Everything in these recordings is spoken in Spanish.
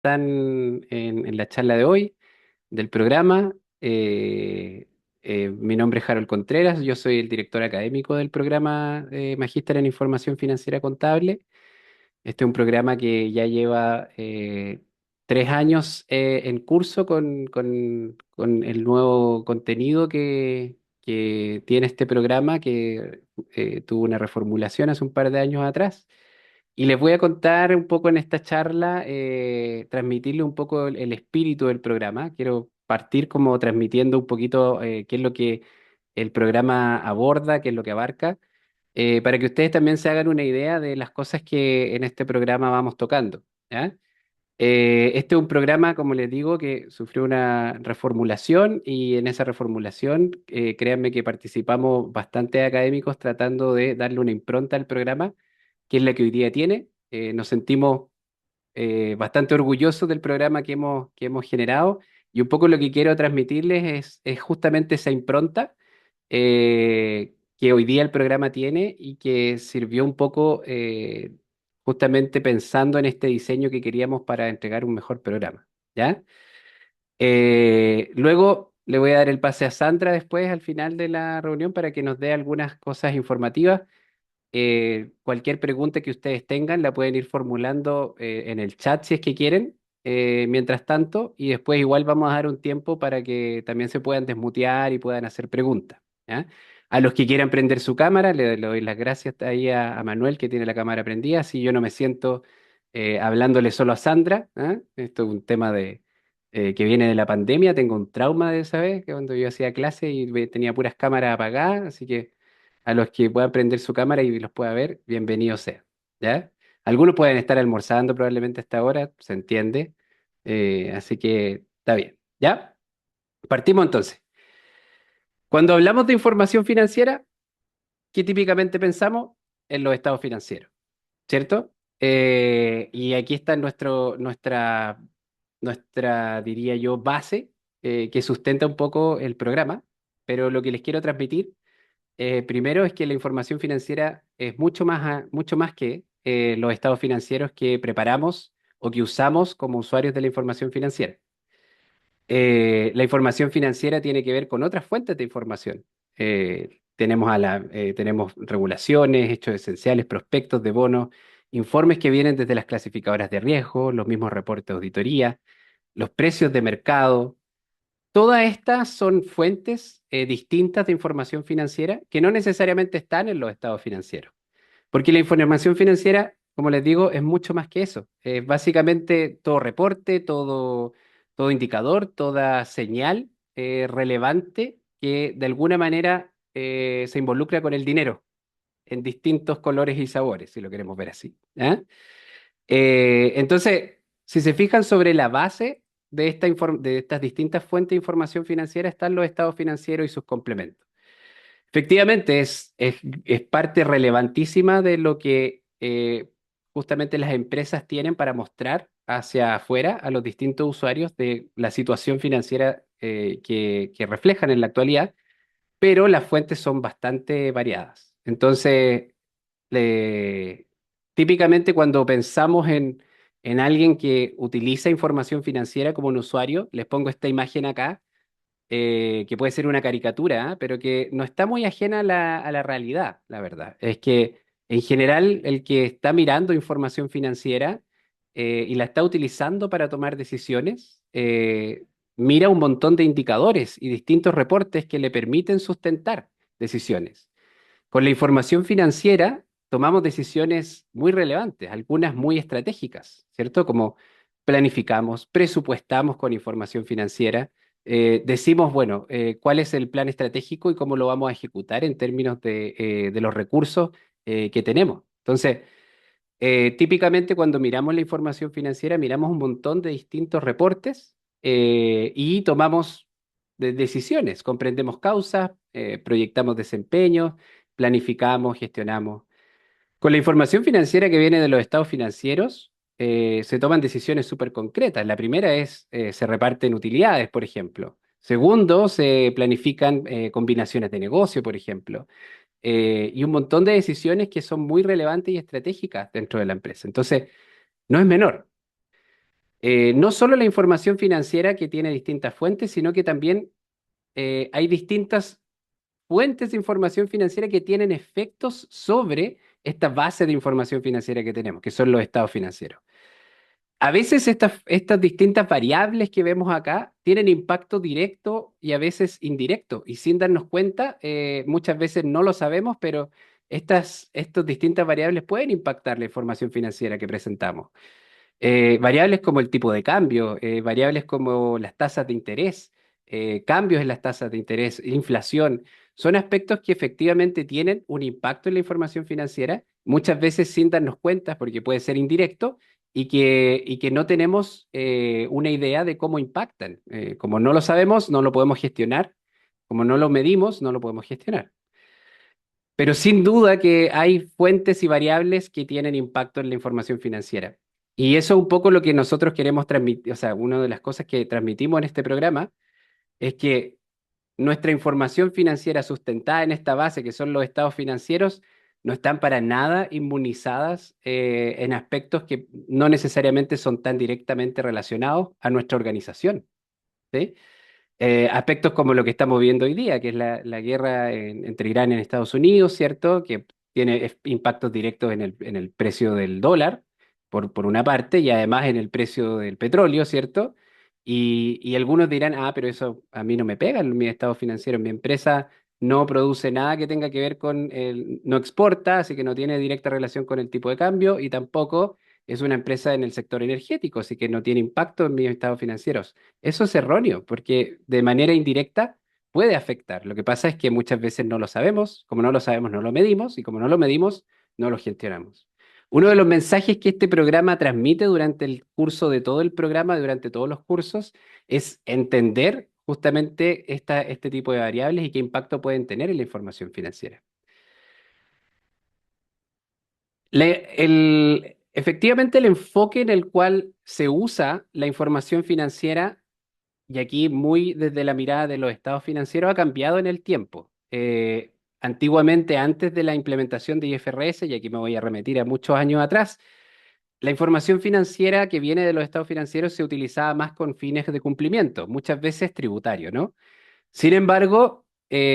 están en la charla de hoy del programa. Mi nombre es Harold Contreras, yo soy el director académico del programa Magíster en Información Financiera Contable. Este es un programa que ya lleva 3 años en curso con el nuevo contenido que tiene este programa, que tuvo una reformulación hace un par de años atrás. Y les voy a contar un poco en esta charla, transmitirle un poco el espíritu del programa. Quiero partir como transmitiendo un poquito qué es lo que el programa aborda, qué es lo que abarca, para que ustedes también se hagan una idea de las cosas que en este programa vamos tocando. ¿Ya? Este es un programa, como les digo, que sufrió una reformulación y en esa reformulación, créanme que participamos bastante académicos tratando de darle una impronta al programa, que es la que hoy día tiene. Nos sentimos bastante orgullosos del programa que hemos generado y un poco lo que quiero transmitirles es justamente esa impronta que hoy día el programa tiene y que sirvió un poco justamente pensando en este diseño que queríamos para entregar un mejor programa. ¿Ya? Luego le voy a dar el pase a Sandra después al final de la reunión para que nos dé algunas cosas informativas. Cualquier pregunta que ustedes tengan la pueden ir formulando en el chat si es que quieren, mientras tanto, y después igual vamos a dar un tiempo para que también se puedan desmutear y puedan hacer preguntas. ¿Ya? A los que quieran prender su cámara, le doy las gracias ahí a Manuel que tiene la cámara prendida, así yo no me siento hablándole solo a Sandra. ¿Ah? Esto es un tema que viene de la pandemia, tengo un trauma de esa vez, que cuando yo hacía clase y tenía puras cámaras apagadas, así que a los que puedan prender su cámara y los pueda ver, bienvenido sea. ¿Ya? Algunos pueden estar almorzando probablemente a esta hora, se entiende. Así que está bien. ¿Ya? Partimos entonces. Cuando hablamos de información financiera, ¿qué típicamente pensamos? En los estados financieros, ¿cierto? Y aquí está nuestra, diría yo, base que sustenta un poco el programa, pero lo que les quiero transmitir primero es que la información financiera es mucho más que los estados financieros que preparamos o que usamos como usuarios de la información financiera. La información financiera tiene que ver con otras fuentes de información. Tenemos regulaciones, hechos esenciales, prospectos de bonos, informes que vienen desde las clasificadoras de riesgo, los mismos reportes de auditoría, los precios de mercado. Todas estas son fuentes distintas de información financiera que no necesariamente están en los estados financieros. Porque la información financiera, como les digo, es mucho más que eso. Es básicamente todo reporte, todo indicador, toda señal relevante que de alguna manera se involucra con el dinero en distintos colores y sabores, si lo queremos ver así. ¿Ah? Entonces, si se fijan sobre la base de estas distintas fuentes de información financiera están los estados financieros y sus complementos. Efectivamente, es parte relevantísima de lo que justamente las empresas tienen para mostrar hacia afuera a los distintos usuarios de la situación financiera que reflejan en la actualidad, pero las fuentes son bastante variadas. Entonces, le- típicamente cuando pensamos en alguien que utiliza información financiera como un usuario, les pongo esta imagen acá, que puede ser una caricatura, ¿ah? Pero que no está muy ajena a la realidad, la verdad. Es que en general el que está mirando información financiera y la está utilizando para tomar decisiones, mira un montón de indicadores y distintos reportes que le permiten sustentar decisiones. Con la información financiera tomamos decisiones muy relevantes, algunas muy estratégicas, ¿cierto? Como planificamos, presupuestamos con información financiera, decimos, bueno, cuál es el plan estratégico y cómo lo vamos a ejecutar en términos de los recursos que tenemos. Entonces, típicamente cuando miramos la información financiera, miramos un montón de distintos reportes y tomamos decisiones, comprendemos causas, proyectamos desempeños, planificamos, gestionamos. Con la información financiera que viene de los estados financieros, se toman decisiones súper concretas. La primera es, se reparten utilidades, por ejemplo. Segundo, se planifican combinaciones de negocio, por ejemplo, y un montón de decisiones que son muy relevantes y estratégicas dentro de la empresa. Entonces, no es menor. No solo la información financiera que tiene distintas fuentes, sino que también hay distintas fuentes de información financiera que tienen efectos sobre esta base de información financiera que tenemos, que son los estados financieros. A veces estas distintas variables que vemos acá tienen impacto directo y a veces indirecto, y sin darnos cuenta, muchas veces no lo sabemos, pero estas distintas variables pueden impactar la información financiera que presentamos. Variables como el tipo de cambio, variables como las tasas de interés, cambios en las tasas de interés, inflación, son aspectos que efectivamente tienen un impacto en la información financiera, muchas veces sin darnos cuenta, porque puede ser indirecto, y que no tenemos una idea de cómo impactan. Como no lo sabemos, no lo podemos gestionar. Como no lo medimos, no lo podemos gestionar. Pero sin duda que hay fuentes y variables que tienen impacto en la información financiera. Y eso es un poco lo que nosotros queremos transmitir, o sea, una de las cosas que transmitimos en este programa es que nuestra información financiera sustentada en esta base, que son los estados financieros, no están para nada inmunizadas en aspectos que no necesariamente son tan directamente relacionados a nuestra organización, ¿sí? Aspectos como lo que estamos viendo hoy día, que es la guerra entre Irán y Estados Unidos, ¿cierto? Que tiene impactos directos en el precio del dólar, por una parte, y además en el precio del petróleo, ¿cierto? Y algunos dirán, pero eso a mí no me pega en mi estado financiero, mi empresa no produce nada que tenga que ver no exporta, así que no tiene directa relación con el tipo de cambio, y tampoco es una empresa en el sector energético, así que no tiene impacto en mis estados financieros. Eso es erróneo, porque de manera indirecta puede afectar. Lo que pasa es que muchas veces no lo sabemos, como no lo sabemos, no lo medimos, y como no lo medimos, no lo gestionamos. Uno de los mensajes que este programa transmite durante el curso de todo el programa, durante todos los cursos, es entender justamente este tipo de variables y qué impacto pueden tener en la información financiera. Efectivamente, el enfoque en el cual se usa la información financiera, y aquí muy desde la mirada de los estados financieros, ha cambiado en el tiempo. Antiguamente, antes de la implementación de IFRS, y aquí me voy a remitir a muchos años atrás, la información financiera que viene de los estados financieros se utilizaba más con fines de cumplimiento, muchas veces tributario, ¿no? Sin embargo,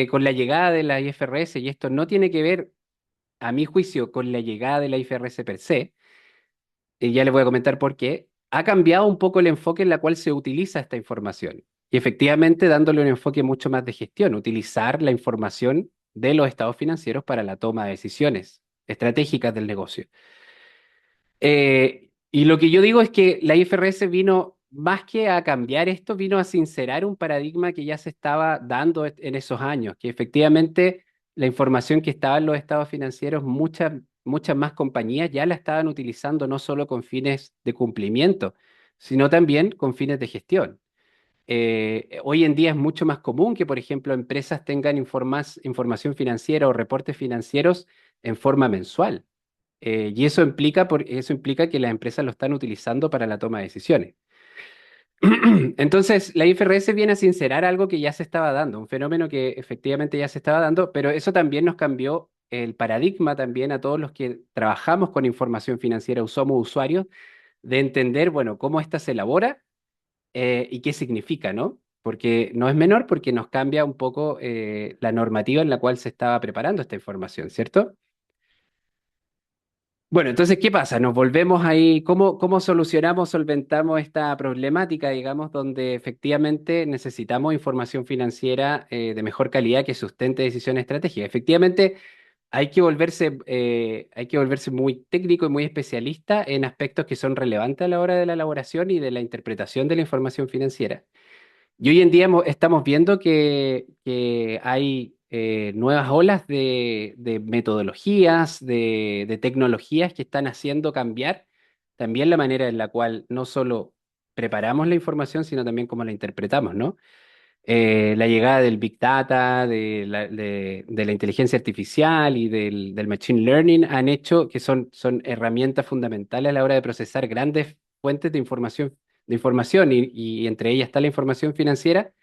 con la llegada de la IFRS, y esto no tiene que ver, a mi juicio, con la llegada de la IFRS per se, y ya les voy a comentar por qué, ha cambiado un poco el enfoque en la cual se utiliza esta información. Y efectivamente dándole un enfoque mucho más de gestión, utilizar la información de los estados financieros para la toma de decisiones estratégicas del negocio. Y lo que yo digo es que la IFRS vino, más que a cambiar esto, vino a sincerar un paradigma que ya se estaba dando en esos años, que efectivamente la información que estaba en los estados financieros, muchas más compañías ya la estaban utilizando no solo con fines de cumplimiento, sino también con fines de gestión. Hoy en día es mucho más común que, por ejemplo, empresas tengan información financiera o reportes financieros en forma mensual. Y eso implica que las empresas lo están utilizando para la toma de decisiones. Entonces, la IFRS viene a sincerar algo que ya se estaba dando, un fenómeno que efectivamente ya se estaba dando, pero eso también nos cambió el paradigma también a todos los que trabajamos con información financiera o somos usuarios, de entender, bueno, cómo ésta se elabora y qué significa, ¿no? Porque no es menor, porque nos cambia un poco la normativa en la cual se estaba preparando esta información, ¿cierto? Bueno, entonces, ¿qué pasa? Nos volvemos ahí, ¿cómo solucionamos, solventamos esta problemática, digamos, donde efectivamente necesitamos información financiera de mejor calidad que sustente decisiones estratégicas? Efectivamente, hay que volverse muy técnico y muy especialista en aspectos que son relevantes a la hora de la elaboración y de la interpretación de la información financiera. Y hoy en día estamos viendo que hay nuevas olas de metodologías, de tecnologías que están haciendo cambiar también la manera en la cual no solo preparamos la información, sino también cómo la interpretamos, ¿no? La llegada del Big Data, de la inteligencia artificial y del Machine Learning han hecho que son herramientas fundamentales a la hora de procesar grandes fuentes de información y entre ellas está la información financiera,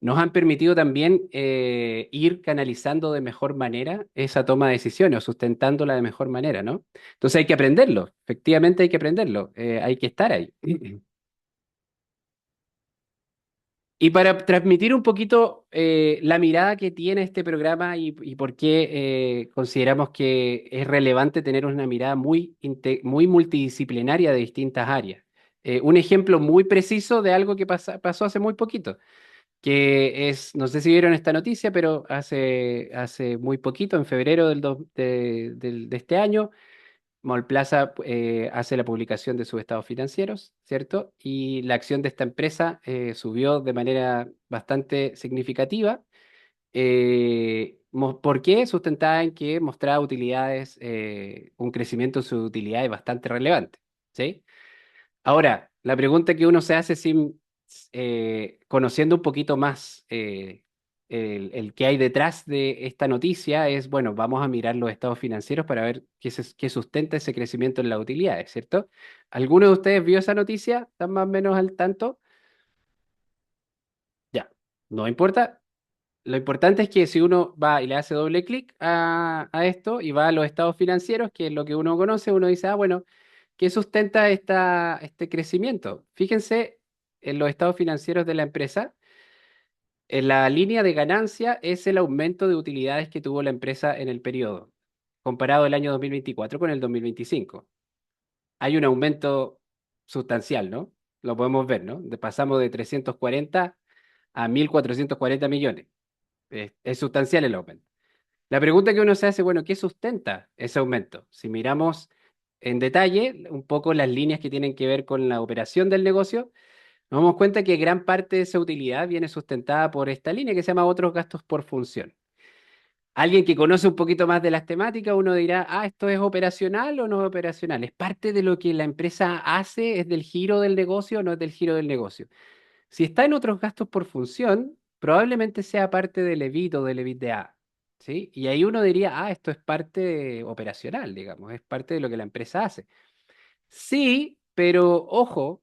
nos han permitido también ir canalizando de mejor manera esa toma de decisiones o sustentándola de mejor manera, ¿no? Entonces hay que aprenderlo, efectivamente hay que aprenderlo, hay que estar ahí. Y para transmitir un poquito la mirada que tiene este programa y por qué consideramos que es relevante tener una mirada muy multidisciplinaria de distintas áreas. Un ejemplo muy preciso de algo que pasó hace muy poquito, que es, no sé si vieron esta noticia, pero hace muy poquito, en febrero de este año, Mallplaza hace la publicación de sus estados financieros, ¿cierto? Y la acción de esta empresa subió de manera bastante significativa. ¿Por qué? Sustentada en que mostraba utilidades, un crecimiento en sus utilidades bastante relevante, ¿sí? Ahora, la pregunta que uno se hace conociendo un poquito más el que hay detrás de esta noticia es, bueno, vamos a mirar los estados financieros para ver qué sustenta ese crecimiento en las utilidades, ¿cierto? ¿Alguno de ustedes vio esa noticia? ¿Están más o menos al tanto? Ya, no importa. Lo importante es que si uno va y le hace doble clic a esto y va a los estados financieros, que es lo que uno conoce, uno dice, ah, bueno, ¿qué sustenta este crecimiento? Fíjense en los estados financieros de la empresa. En la línea de ganancia es el aumento de utilidades que tuvo la empresa en el periodo, comparado el año 2024 con el 2025. Hay un aumento sustancial, ¿no? Lo podemos ver, ¿no? Pasamos de 340 a 1.440 millones. Es sustancial el aumento. La pregunta que uno se hace, bueno, ¿qué sustenta ese aumento? Si miramos en detalle un poco las líneas que tienen que ver con la operación del negocio, nos damos cuenta que gran parte de esa utilidad viene sustentada por esta línea que se llama otros gastos por función. Alguien que conoce un poquito más de las temáticas, uno dirá, ah, ¿esto es operacional o no es operacional? ¿Es parte de lo que la empresa hace? ¿Es del giro del negocio o no es del giro del negocio? Si está en otros gastos por función, probablemente sea parte del EBIT o del EBITDA, ¿sí? Y ahí uno diría, ah, esto es parte operacional, digamos, es parte de lo que la empresa hace. Sí, pero ojo,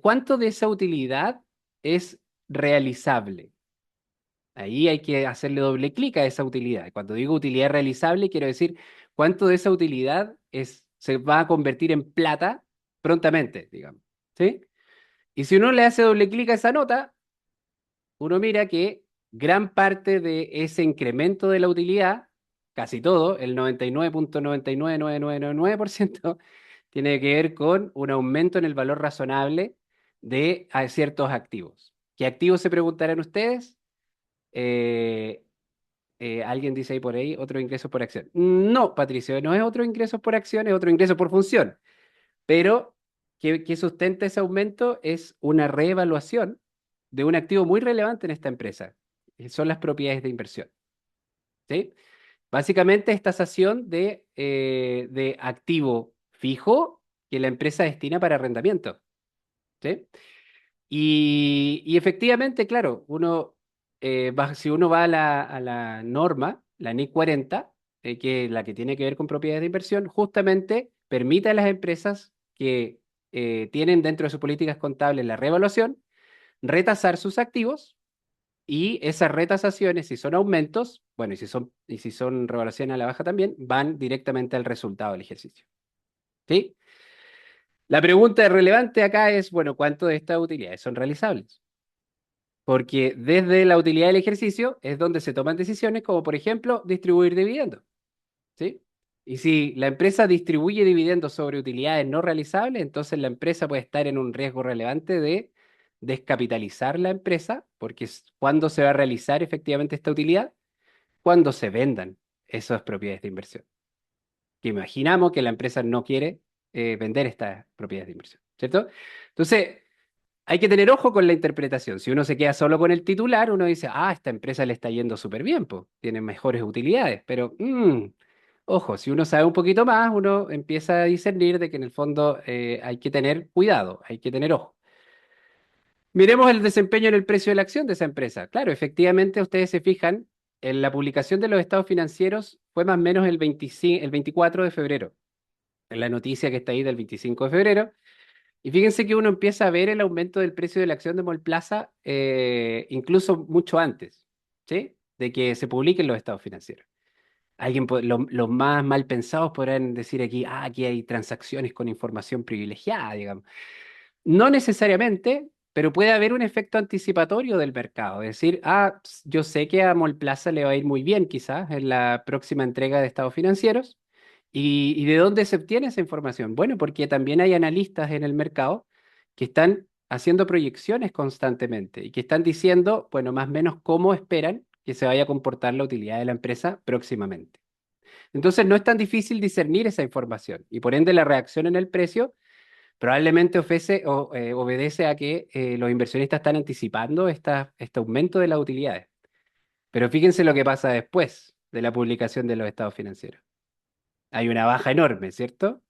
¿cuánto de esa utilidad es realizable? Ahí hay que hacerle doble clic a esa utilidad. Cuando digo utilidad realizable, quiero decir cuánto de esa utilidad se va a convertir en plata prontamente, digamos, ¿sí? Y si uno le hace doble clic a esa nota, uno mira que gran parte de ese incremento de la utilidad, casi todo, el 99.999999%, tiene que ver con un aumento en el valor razonable de ciertos activos. ¿Qué activos se preguntarán ustedes? Eh, Alguien dice ahí por ahí, otro ingreso por acción. No, Patricio, no es otro ingreso por acción, es otro ingreso por función. Pero, ¿qué sustenta ese aumento? Es una reevaluación de un activo muy relevante en esta empresa, que son las propiedades de inversión. ¿Sí? Básicamente es tasación de activo fijo que la empresa destina para arrendamiento. ¿Sí? Y efectivamente, claro, si uno va a la norma, la NIC 40, que es la que tiene que ver con propiedades de inversión, justamente permite a las empresas que tienen dentro de sus políticas contables la revaluación, retasar sus activos y esas retasaciones, si son aumentos, bueno, y si son revaluaciones a la baja también, van directamente al resultado del ejercicio. ¿Sí? La pregunta relevante acá es, bueno, ¿cuánto de estas utilidades son realizables? Porque desde la utilidad del ejercicio es donde se toman decisiones como, por ejemplo, distribuir dividendos, ¿sí? Y si la empresa distribuye dividendos sobre utilidades no realizables, entonces la empresa puede estar en un riesgo relevante de descapitalizar la empresa, porque ¿cuándo se va a realizar efectivamente esta utilidad? Cuando se vendan esas propiedades de inversión. Que imaginamos que la empresa no quiere vender estas propiedades de inversión, ¿cierto? Entonces, hay que tener ojo con la interpretación. Si uno se queda solo con el titular, uno dice, ah, esta empresa le está yendo súper bien, pues, tiene mejores utilidades. Pero, ojo, si uno sabe un poquito más, uno empieza a discernir de que en el fondo hay que tener cuidado, hay que tener ojo. Miremos el desempeño en el precio de la acción de esa empresa. Claro, efectivamente, ustedes se fijan, en la publicación de los estados financieros fue más o menos el 24 de febrero, en la noticia que está ahí del 25 de febrero. Y fíjense que uno empieza a ver el aumento del precio de la acción de Mallplaza incluso mucho antes, ¿sí? De que se publiquen los estados financieros. Los más mal pensados podrán decir aquí, ah, aquí hay transacciones con información privilegiada, digamos. No necesariamente, pero puede haber un efecto anticipatorio del mercado. Es decir, yo sé que a Mallplaza le va a ir muy bien quizás en la próxima entrega de estados financieros. ¿Y de dónde se obtiene esa información? Bueno, porque también hay analistas en el mercado que están haciendo proyecciones constantemente y que están diciendo, bueno, más o menos cómo esperan que se vaya a comportar la utilidad de la empresa próximamente. Entonces no es tan difícil discernir esa información y por ende la reacción en el precio probablemente obedece a que los inversionistas están anticipando este aumento de las utilidades. Pero fíjense lo que pasa después de la publicación de los estados financieros. Hay una baja enorme, ¿cierto?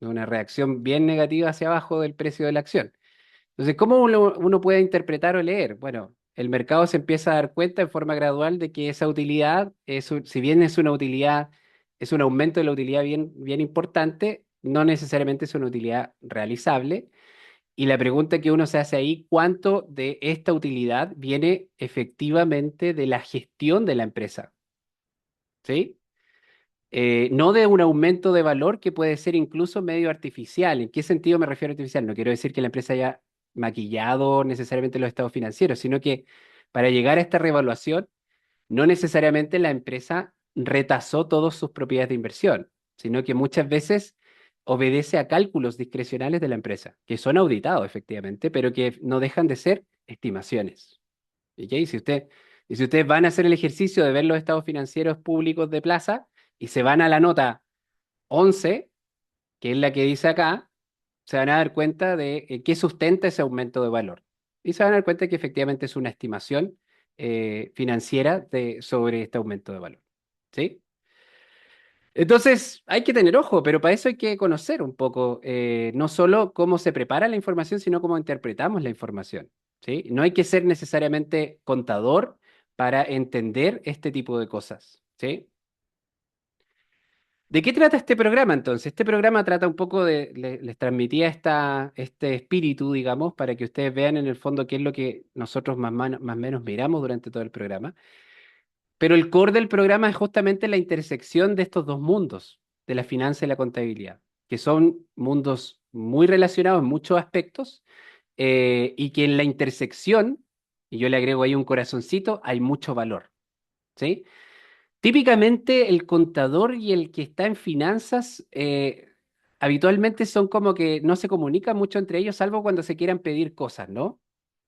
Una reacción bien negativa hacia abajo del precio de la acción. Entonces, ¿cómo uno puede interpretar o leer? Bueno, el mercado se empieza a dar cuenta en forma gradual de que esa utilidad, si bien es una utilidad, es un aumento de la utilidad bien, bien importante, no necesariamente es una utilidad realizable. Y la pregunta que uno se hace ahí, ¿cuánto de esta utilidad viene efectivamente de la gestión de la empresa? ¿Sí? No de un aumento de valor que puede ser incluso medio artificial. ¿En qué sentido me refiero a artificial? No quiero decir que la empresa haya maquillado necesariamente los estados financieros, sino que para llegar a esta revaluación, no necesariamente la empresa retasó todas sus propiedades de inversión, sino que muchas veces obedece a cálculos discrecionales de la empresa, que son auditados efectivamente, pero que no dejan de ser estimaciones. ¿Ok? Si ustedes van a hacer el ejercicio de ver los estados financieros públicos de Plaza y se van a la nota 11, que es la que dice acá, se van a dar cuenta de qué sustenta ese aumento de valor. Y se van a dar cuenta que efectivamente es una estimación financiera sobre este aumento de valor. ¿Sí? Entonces, hay que tener ojo, pero para eso hay que conocer un poco, no solo cómo se prepara la información, sino cómo interpretamos la información. ¿Sí? No hay que ser necesariamente contador para entender este tipo de cosas. ¿Sí? ¿De qué trata este programa entonces? Este programa trata un poco les transmitía este espíritu, digamos, para que ustedes vean en el fondo qué es lo que nosotros más o menos miramos durante todo el programa. Pero el core del programa es justamente la intersección de estos dos mundos, de la finanza y la contabilidad, que son mundos muy relacionados en muchos aspectos y que en la intersección, y yo le agrego ahí un corazoncito, hay mucho valor. ¿Sí? Típicamente el contador y el que está en finanzas habitualmente son como que no se comunican mucho entre ellos, salvo cuando se quieran pedir cosas, ¿no?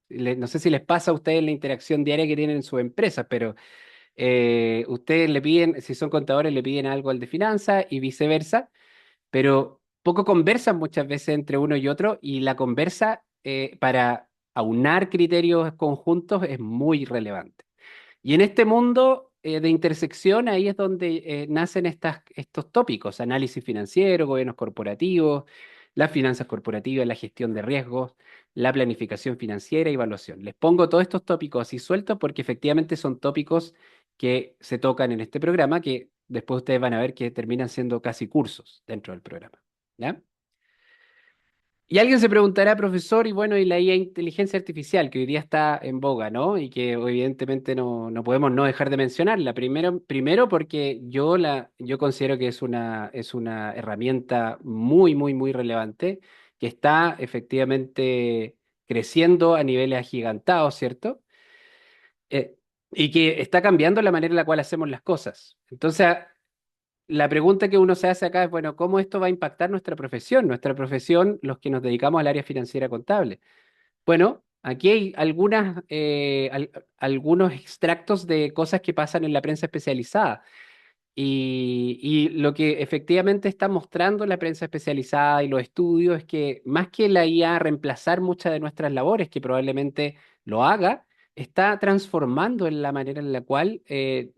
No sé si les pasa a ustedes la interacción diaria que tienen en sus empresas, pero ustedes le piden, si son contadores, le piden algo al de finanzas y viceversa, pero poco conversan muchas veces entre uno y otro y la conversa para aunar criterios conjuntos es muy relevante. Y en este mundo de intersección, ahí es donde nacen estos tópicos, análisis financiero, gobiernos corporativos, las finanzas corporativas, la gestión de riesgos, la planificación financiera y evaluación. Les pongo todos estos tópicos así sueltos porque efectivamente son tópicos que se tocan en este programa, que después ustedes van a ver que terminan siendo casi cursos dentro del programa. ¿Ya? Y alguien se preguntará, profesor, y bueno, y la IA inteligencia artificial, que hoy día está en boga, ¿no? Y que evidentemente no podemos no dejar de mencionarla. Primero porque yo considero que es una herramienta muy, muy, muy relevante, que está efectivamente creciendo a niveles agigantados, ¿cierto? Eh, y que está cambiando la manera en la cual hacemos las cosas. Entonces, la pregunta que uno se hace acá es, bueno, ¿cómo esto va a impactar nuestra profesión? Nuestra profesión, los que nos dedicamos al área financiera contable. Bueno, aquí hay algunos extractos de cosas que pasan en la prensa especializada. Y lo que efectivamente está mostrando la prensa especializada y los estudios es que más que la IA reemplazar muchas de nuestras labores, que probablemente lo haga, está transformando en la manera en la cual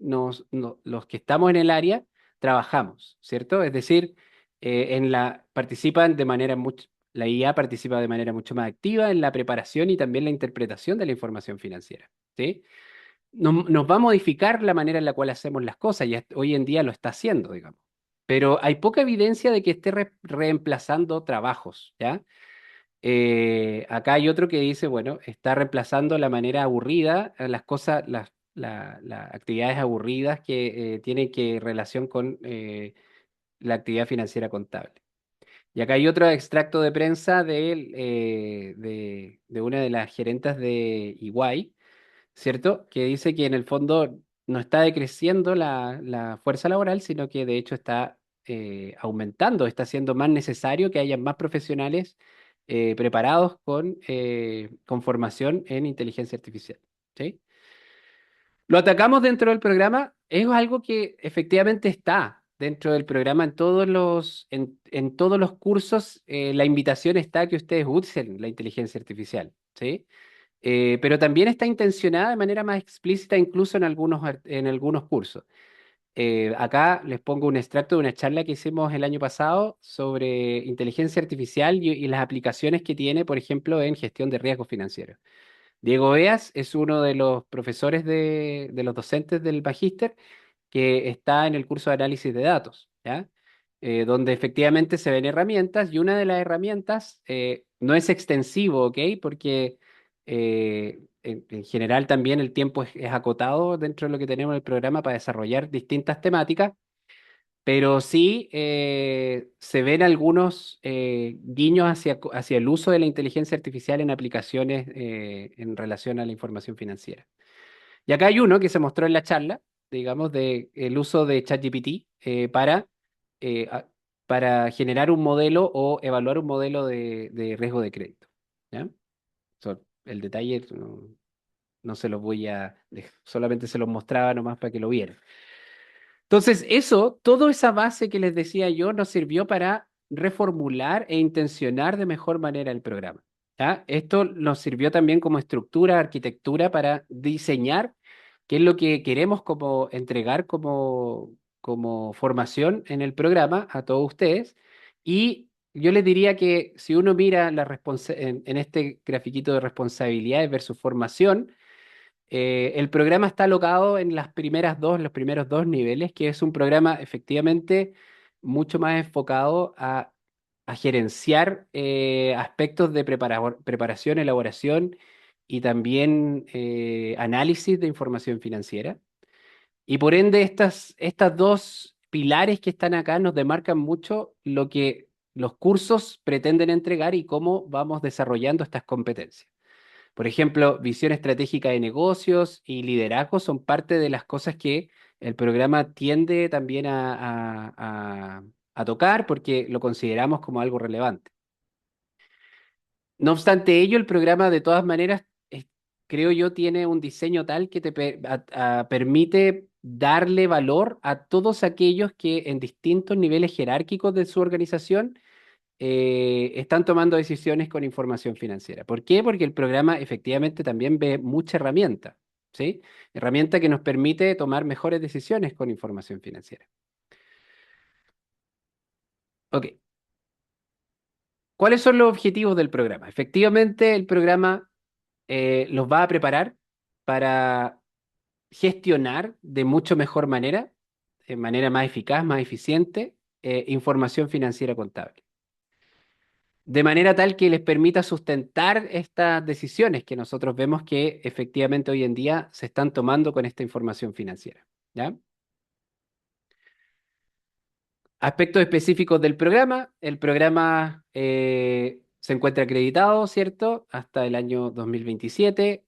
los que estamos en el área trabajamos, ¿cierto? Es decir, participan de manera mucho, la IA participa de manera mucho más activa en la preparación y también la interpretación de la información financiera, ¿sí? Nos va a modificar la manera en la cual hacemos las cosas, y hoy en día lo está haciendo, digamos. Pero hay poca evidencia de que esté reemplazando trabajos, ¿ya? Acá hay otro que dice, bueno, está reemplazando la manera aburrida, las cosas, las actividades aburridas que tienen que relación con la actividad financiera contable. Y acá hay otro extracto de prensa de una de las gerentes de EY, ¿cierto? Que dice que en el fondo no está decreciendo la fuerza laboral, sino que de hecho está aumentando, está siendo más necesario que haya más profesionales preparados con formación en inteligencia artificial. ¿Sí? Lo atacamos dentro del programa, es algo que efectivamente está dentro del programa en todos los cursos. La invitación está a que ustedes usen la inteligencia artificial, ¿sí? Pero también está intencionada de manera más explícita incluso en algunos cursos. Acá les pongo un extracto de una charla que hicimos el año pasado sobre inteligencia artificial y las aplicaciones que tiene, por ejemplo, en gestión de riesgos financieros. Diego Beas es uno de los profesores de los docentes del Magíster que está en el curso de análisis de datos, ¿ya? Donde efectivamente se ven herramientas y una de las herramientas no es extensivo, ¿ok? Porque en general también el tiempo es acotado dentro de lo que tenemos en el programa para desarrollar distintas temáticas, pero sí se ven algunos guiños hacia el uso de la inteligencia artificial en aplicaciones en relación a la información financiera. Y acá hay uno que se mostró en la charla, digamos, de el uso de ChatGPT eh, a- para generar un modelo o evaluar un modelo de riesgo de crédito. ¿Ya? El detalle no se los voy solamente se los mostraba nomás para que lo vieran. Entonces, toda esa base que les decía yo nos sirvió para reformular e intencionar de mejor manera el programa. ¿Ya? Esto nos sirvió también como estructura, arquitectura para diseñar qué es lo que queremos como entregar como formación en el programa a todos ustedes. Y yo les diría que si uno mira en este grafiquito de responsabilidades versus formación, el programa está alocado en los primeros dos niveles, que es un programa efectivamente mucho más enfocado a gerenciar aspectos de preparación, elaboración y también análisis de información financiera. Y por ende, estas dos pilares que están acá nos demarcan mucho lo que los cursos pretenden entregar y cómo vamos desarrollando estas competencias. Por ejemplo, visión estratégica de negocios y liderazgo son parte de las cosas que el programa tiende también a tocar porque lo consideramos como algo relevante. No obstante ello, el programa de todas maneras, creo yo, tiene un diseño tal que permite darle valor a todos aquellos que en distintos niveles jerárquicos de su organización están tomando decisiones con información financiera. ¿Por qué? Porque el programa efectivamente también ve mucha herramienta, ¿sí? Herramienta que nos permite tomar mejores decisiones con información financiera. Ok, ¿cuáles son los objetivos del programa? Efectivamente, el programa los va a preparar para gestionar de mucho mejor manera, de manera más eficaz, más eficiente, información financiera contable. De manera tal que les permita sustentar estas decisiones que nosotros vemos que efectivamente hoy en día se están tomando con esta información financiera. ¿Ya? Aspectos específicos del programa. El programa se encuentra acreditado, ¿cierto? Hasta el año 2027.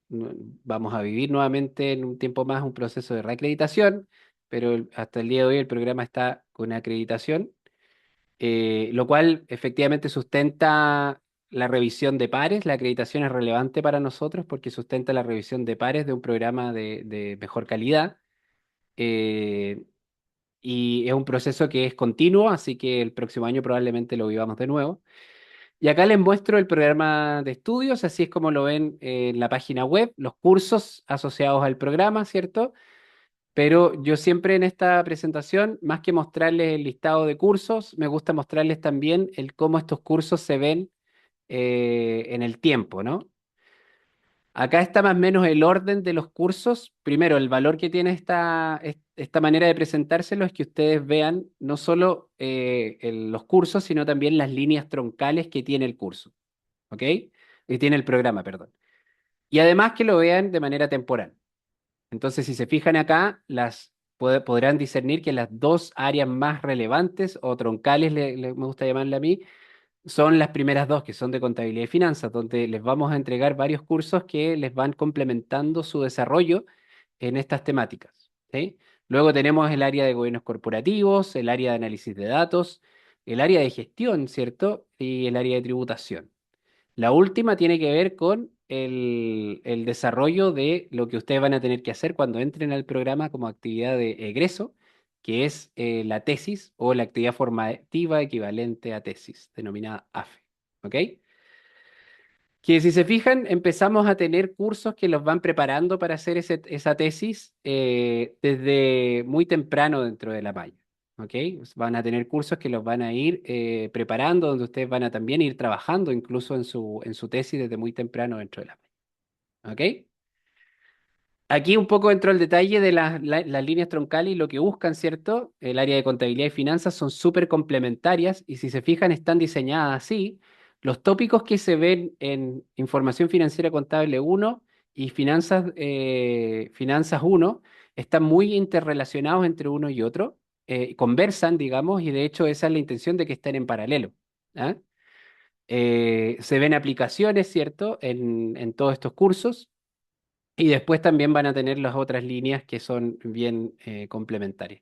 Vamos a vivir nuevamente en un tiempo más un proceso de reacreditación, pero hasta el día de hoy el programa está con acreditación, lo cual efectivamente sustenta la revisión de pares. La acreditación es relevante para nosotros porque sustenta la revisión de pares de un programa de mejor calidad. eh, y es un proceso que es continuo, así que el próximo año probablemente lo vivamos de nuevo. Y acá les muestro el programa de estudios, así es como lo ven en la página web, los cursos asociados al programa, ¿cierto? Pero yo siempre en esta presentación, más que mostrarles el listado de cursos, me gusta mostrarles también el cómo estos cursos se ven en el tiempo, ¿no? Acá está más o menos el orden de los cursos. Primero, el valor que tiene esta manera de presentárselo es que ustedes vean no solo los cursos, sino también las líneas troncales que tiene el curso, ¿ok? Que tiene el programa, perdón. Y además que lo vean de manera temporal. Entonces, si se fijan acá, podrán discernir que las dos áreas más relevantes o troncales, me gusta llamarle a mí, son las primeras dos, que son de contabilidad y finanzas, donde les vamos a entregar varios cursos que les van complementando su desarrollo en estas temáticas. ¿Sí? Luego tenemos el área de gobiernos corporativos, el área de análisis de datos, el área de gestión, ¿cierto? Y el área de tributación. La última tiene que ver con el desarrollo de lo que ustedes van a tener que hacer cuando entren al programa como actividad de egreso, que es la tesis o la actividad formativa equivalente a tesis, denominada AFE. ¿Ok? Que si se fijan, empezamos a tener cursos que los van preparando para hacer esa tesis desde muy temprano dentro de la malla. ¿Ok? Van a tener cursos que los van a ir preparando, donde ustedes van a también ir trabajando incluso en su tesis desde muy temprano dentro de la malla. ¿Ok? Aquí un poco dentro del detalle de las líneas troncales y lo que buscan, ¿cierto? El área de contabilidad y finanzas son súper complementarias y si se fijan están diseñadas así. Los tópicos que se ven en Información Financiera Contable uno y Finanzas uno están muy interrelacionados entre uno y otro, conversan, digamos, y de hecho esa es la intención de que estén en paralelo. ¿Ah? Se ven aplicaciones, ¿cierto? En todos estos cursos. Y después también van a tener las otras líneas que son bien complementarias.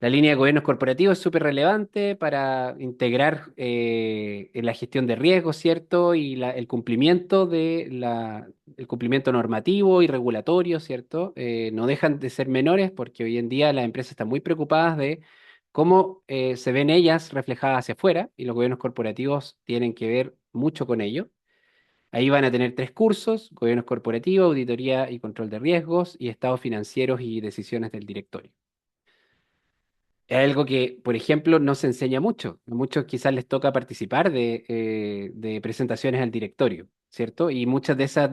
La línea de gobiernos corporativos es súper relevante para integrar en la gestión de riesgos, ¿cierto? Y el cumplimiento el cumplimiento normativo y regulatorio, ¿cierto? No dejan de ser menores porque hoy en día las empresas están muy preocupadas de cómo se ven ellas reflejadas hacia afuera y los gobiernos corporativos tienen que ver mucho con ello. Ahí van a tener tres cursos: gobiernos corporativos, auditoría y control de riesgos y estados financieros y decisiones del directorio. Es algo que, por ejemplo, no se enseña mucho. A muchos quizás les toca participar de presentaciones al directorio, ¿cierto? Y muchas de esas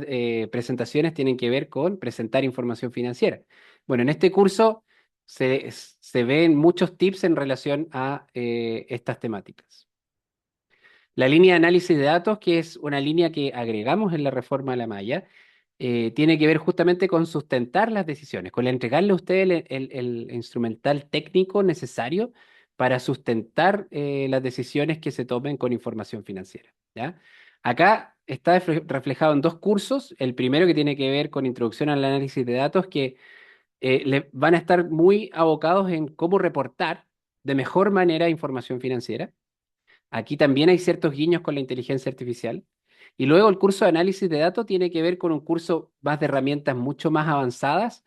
presentaciones tienen que ver con presentar información financiera. Bueno, en este curso se ven muchos tips en relación a estas temáticas. La línea de análisis de datos, que es una línea que agregamos en la reforma a la malla, tiene que ver justamente con sustentar las decisiones, con entregarle a usted el instrumental técnico necesario para sustentar las decisiones que se tomen con información financiera. ¿Ya? Acá está reflejado en dos cursos. El primero que tiene que ver con introducción al análisis de datos, que van a estar muy abocados en cómo reportar de mejor manera información financiera. Aquí también hay ciertos guiños con la inteligencia artificial. Y luego el curso de análisis de datos tiene que ver con un curso más de herramientas mucho más avanzadas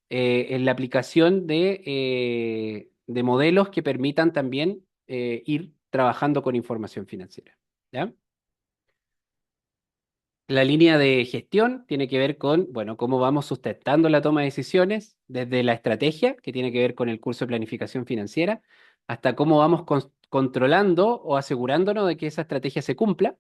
en la aplicación de modelos que permitan también ir trabajando con información financiera. ¿Ya? La línea de gestión tiene que ver con, bueno, cómo vamos sustentando la toma de decisiones, desde la estrategia, que tiene que ver con el curso de planificación financiera, hasta cómo vamos controlando o asegurándonos de que esa estrategia se cumpla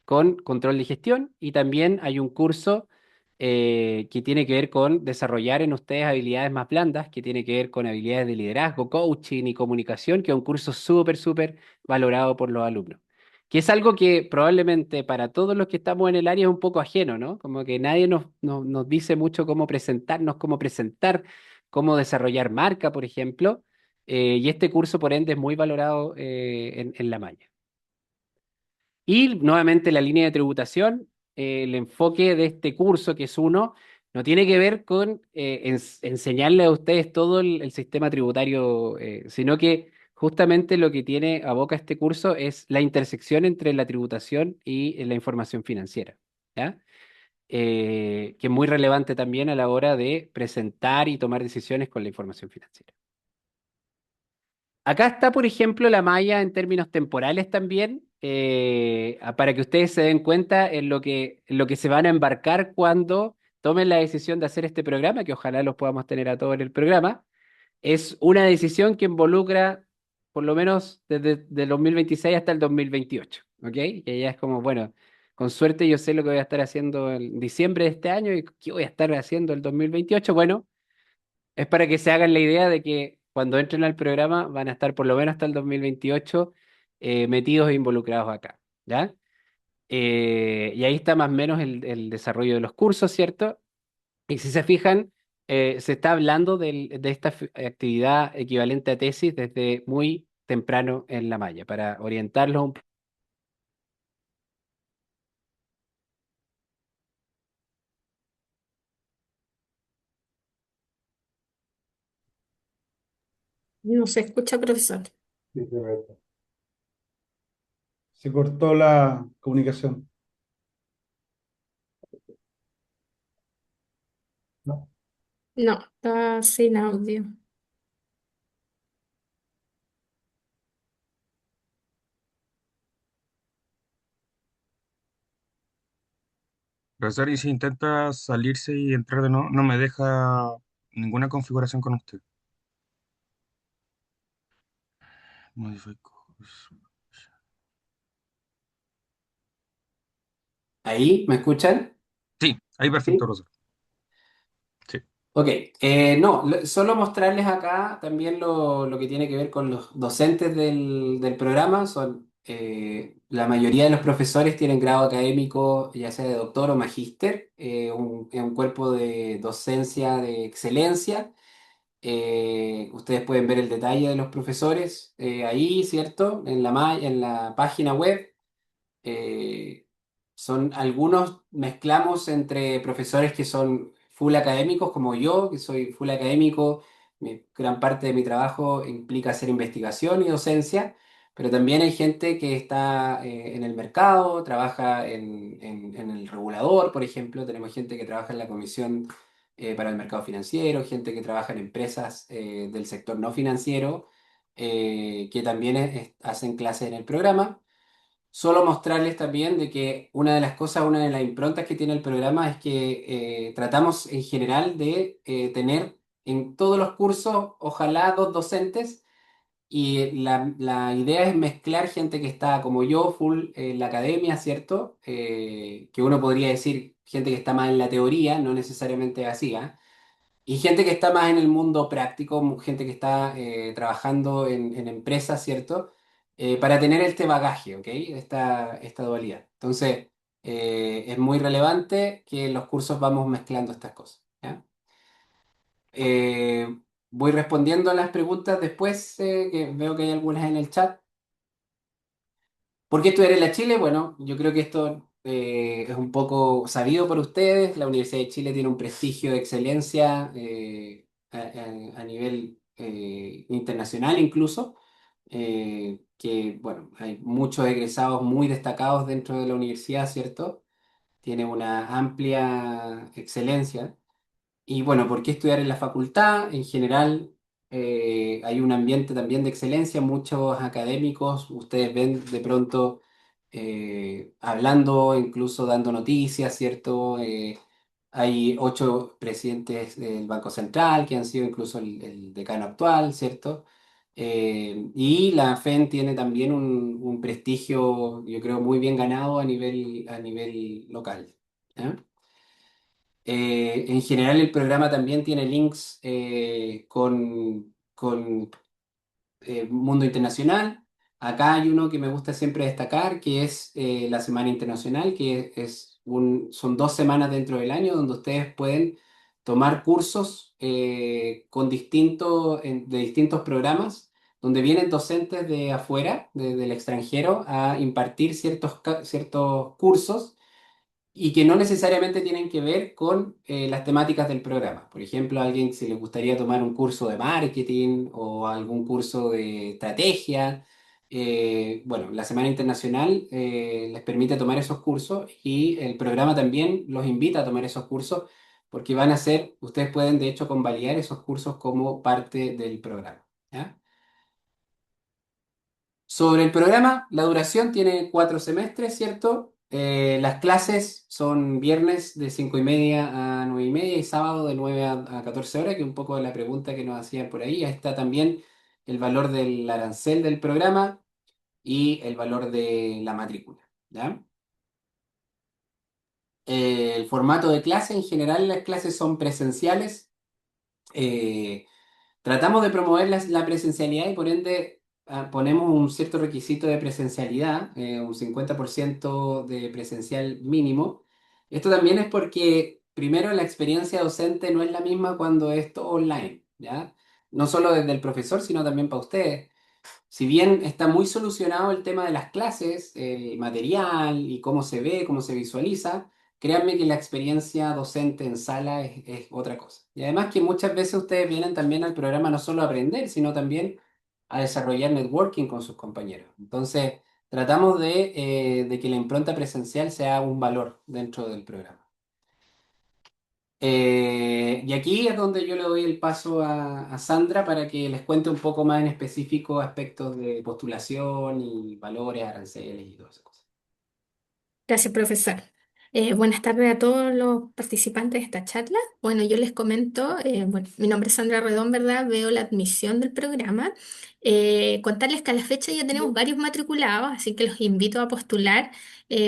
con control de gestión. Y también hay un curso que tiene que ver con desarrollar en ustedes habilidades más blandas, que tiene que ver con habilidades de liderazgo, coaching y comunicación, que es un curso súper, súper valorado por los alumnos. Que es algo que probablemente para todos los que estamos en el área es un poco ajeno, ¿no? Como que nadie nos dice mucho cómo presentarnos, cómo presentar, cómo desarrollar marca, por ejemplo. Y este curso, por ende, es muy valorado en la malla. Y nuevamente la línea de tributación, el enfoque de este curso, que es uno, no tiene que ver con enseñarle a ustedes todo el sistema tributario, sino que justamente lo que tiene a boca este curso es la intersección entre la tributación y la información financiera, ¿ya? Que es muy relevante también a la hora de presentar y tomar decisiones con la información financiera. Acá está, por ejemplo, la malla en términos temporales también, para que ustedes se den cuenta en lo que se van a embarcar cuando tomen la decisión de hacer este programa, que ojalá los podamos tener a todos en el programa. Es una decisión que involucra por lo menos desde el 2026 hasta el 2028, ¿ok? Que ya es como, bueno, con suerte yo sé lo que voy a estar haciendo en diciembre de este año y qué voy a estar haciendo el 2028. Bueno, es para que se hagan la idea de que cuando entren al programa van a estar por lo menos hasta el 2028 metidos e involucrados acá, ¿ya? Y ahí está más o menos el desarrollo de los cursos, ¿cierto? Y si se fijan, Se está hablando de esta actividad equivalente a tesis desde muy temprano en la malla, para orientarlos un No se escucha, profesor. Sí, correcto. Se cortó la comunicación. ¿No? No, está sin audio. Profesor, y si intenta salirse y entrar de nuevo, no me deja ninguna configuración con usted. Modify course. ¿Ahí? ¿Me escuchan? Sí, ahí perfecto, Sí. profesor. Sí. Ok, no, solo mostrarles acá también lo que tiene que ver con los docentes del programa. Son, la mayoría de los profesores tienen grado académico, ya sea de doctor o magíster, es un cuerpo de docencia de excelencia. Ustedes pueden ver el detalle de los profesores ahí, ¿cierto? En la página web. Eh, Son algunos, mezclamos entre profesores que son full académicos, como yo, que soy full académico. Gran parte de mi trabajo implica hacer investigación y docencia, pero también hay gente que está en el mercado, trabaja en el regulador, por ejemplo. Tenemos gente que trabaja en la Comisión para el Mercado Financiero, gente que trabaja en empresas del sector no financiero, que también hacen clases en el programa. Solo mostrarles también de que una de las cosas, una de las improntas que tiene el programa es que tratamos en general de tener en todos los cursos, ojalá dos docentes, y la idea es mezclar gente que está como yo, full en la academia, ¿cierto? Que uno podría decir gente que está más en la teoría, no necesariamente así, ¿ah? Y gente que está más en el mundo práctico, gente que está trabajando en empresas, ¿cierto? Para tener este bagaje, ¿ok? Esta dualidad. Entonces, es muy relevante que en los cursos vamos mezclando estas cosas, ¿ya? Eh, Voy respondiendo a las preguntas después, que veo que hay algunas en el chat. ¿Por qué estudiar en la Chile? Bueno, yo creo que esto es un poco sabido por ustedes. La Universidad de Chile tiene un prestigio de excelencia a nivel internacional incluso, que bueno, hay muchos egresados muy destacados dentro de la universidad, ¿cierto? Tiene una amplia excelencia. Y bueno, ¿por qué estudiar en la facultad? En general, hay un ambiente también de excelencia, muchos académicos, ustedes ven de pronto hablando, incluso dando noticias, ¿cierto? Hay 8 presidentes del Banco Central que han sido incluso el decano actual, ¿cierto? Y la FEN tiene también un prestigio, yo creo, muy bien ganado a nivel local. ¿Ya? En general el programa también tiene links con Mundo Internacional. Acá hay uno que me gusta siempre destacar, que es la Semana Internacional, que son 2 semanas dentro del año donde ustedes pueden tomar cursos de distintos programas, donde vienen docentes de afuera, del extranjero, a impartir ciertos cursos y que no necesariamente tienen que ver con las temáticas del programa. Por ejemplo, a alguien si le gustaría tomar un curso de marketing o algún curso de estrategia, bueno, la Semana Internacional les permite tomar esos cursos y el programa también los invita a tomar esos cursos porque ustedes pueden de hecho convalidar esos cursos como parte del programa. ¿Ya? Sobre el programa, la duración tiene 4 semestres, ¿cierto? Las clases son viernes de 5:30 a 9:30 y sábado de 9 a 14 horas, que es un poco la pregunta que nos hacían por ahí. Ahí está también el valor del arancel del programa y el valor de la matrícula, ¿ya? El formato de clase, en general, las clases son presenciales. Eh, Tratamos de promover la presencialidad y por ende ponemos un cierto requisito de presencialidad, un 50% de presencial mínimo. Esto también es porque primero la experiencia docente no es la misma cuando es todo online, ¿ya? No solo desde el profesor, sino también para ustedes. Si bien está muy solucionado el tema de las clases, el material y cómo se ve, cómo se visualiza, créanme que la experiencia docente en sala es otra cosa. Y además que muchas veces ustedes vienen también al programa no solo a aprender, sino también a desarrollar networking con sus compañeros. Entonces, tratamos de que la impronta presencial sea un valor dentro del programa. Y aquí es donde yo le doy el paso a Sandra para que les cuente un poco más en específico aspectos de postulación y valores, aranceles y todas esas cosas. Gracias, profesor. Buenas tardes a todos los participantes de esta charla. Bueno, yo les comento, bueno, mi nombre es Sandra Redón, ¿verdad? Veo la admisión del programa. Contarles que a la fecha ya tenemos varios matriculados, así que los invito a postular